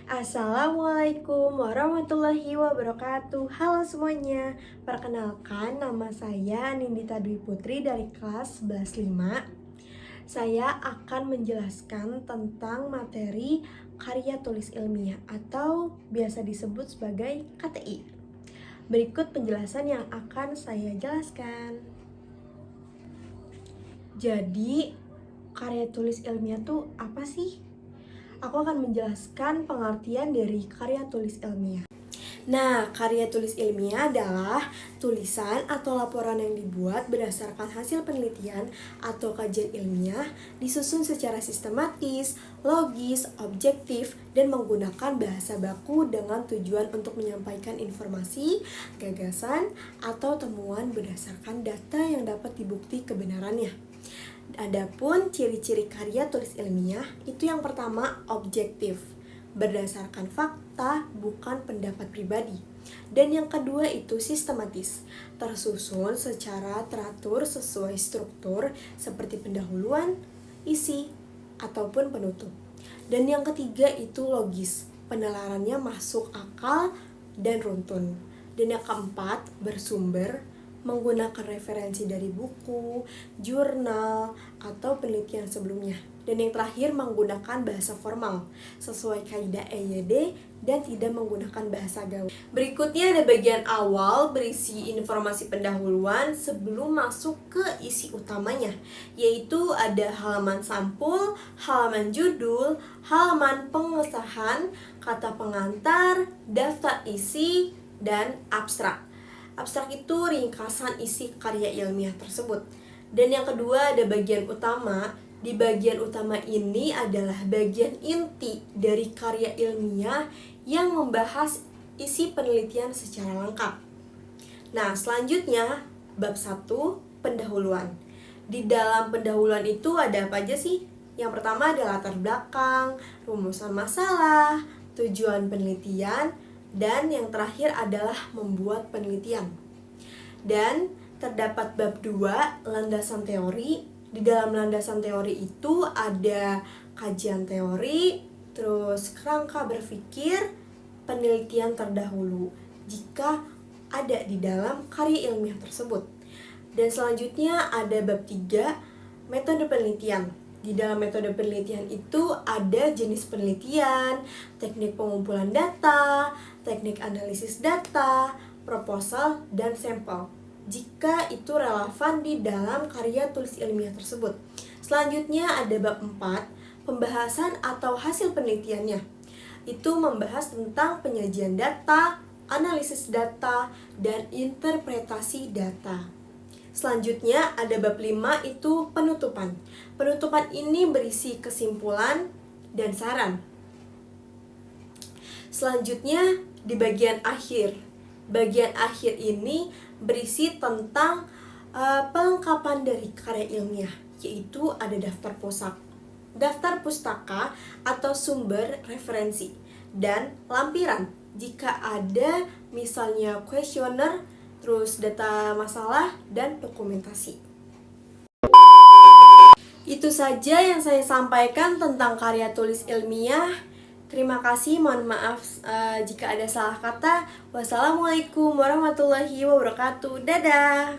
Assalamualaikum warahmatullahi wabarakatuh. Halo semuanya, perkenalkan nama saya Nindita Dwi Putri dari kelas 11.5. Saya akan menjelaskan tentang materi karya tulis ilmiah atau biasa disebut sebagai KTI. Berikut penjelasan yang akan saya jelaskan. Jadi, karya tulis ilmiah itu apa sih? Aku akan menjelaskan pengertian dari karya tulis ilmiah. Nah, karya tulis ilmiah adalah tulisan atau laporan yang dibuat berdasarkan hasil penelitian atau kajian ilmiah, disusun secara sistematis, logis, objektif, dan menggunakan bahasa baku dengan tujuan untuk menyampaikan informasi, gagasan, atau temuan berdasarkan data yang dapat dibukti kebenarannya. Adapun ciri-ciri karya tulis ilmiah itu yang pertama objektif, berdasarkan fakta bukan pendapat pribadi. Dan yang kedua itu sistematis, tersusun secara teratur sesuai struktur seperti pendahuluan, isi, ataupun penutup. Dan yang ketiga itu logis, penalarannya masuk akal dan runtun. Dan yang keempat bersumber, menggunakan referensi dari buku, jurnal, atau penelitian sebelumnya. Dan yang terakhir menggunakan bahasa formal sesuai kaidah EYD dan tidak menggunakan bahasa gaul. Berikutnya ada bagian awal berisi informasi pendahuluan sebelum masuk ke isi utamanya, yaitu ada halaman sampul, halaman judul, halaman pengesahan, kata pengantar, daftar isi, dan abstrak. Abstrak itu ringkasan isi karya ilmiah tersebut. Dan yang kedua ada bagian utama. Di bagian utama ini adalah bagian inti dari karya ilmiah yang membahas isi penelitian secara lengkap. Nah, selanjutnya bab 1, pendahuluan. Di dalam pendahuluan itu ada apa aja sih? Yang pertama ada latar belakang, rumusan masalah, tujuan penelitian, dan yang terakhir adalah membuat penelitian. Dan terdapat bab 2, landasan teori. Di dalam landasan teori itu ada kajian teori, terus kerangka berpikir, penelitian terdahulu jika ada di dalam karya ilmiah tersebut. Dan selanjutnya ada bab 3, metode penelitian. Di dalam metode penelitian itu ada jenis penelitian, teknik pengumpulan data, teknik analisis data, proposal, dan sampel, jika itu relevan di dalam karya tulis ilmiah tersebut. Selanjutnya ada bab 4, pembahasan atau hasil penelitiannya. Itu membahas tentang penyajian data, analisis data, dan interpretasi data. Selanjutnya ada bab 5 itu penutupan. Penutupan ini berisi kesimpulan dan saran. Selanjutnya di bagian akhir. Bagian akhir ini berisi tentang pelengkapan dari karya ilmiah, yaitu ada daftar pustaka atau sumber referensi, dan lampiran jika ada misalnya kuesioner, terus data masalah, dan dokumentasi. Itu saja yang saya sampaikan tentang karya tulis ilmiah. Terima kasih, mohon maaf jika ada salah kata. Wassalamualaikum warahmatullahi wabarakatuh. Dadah.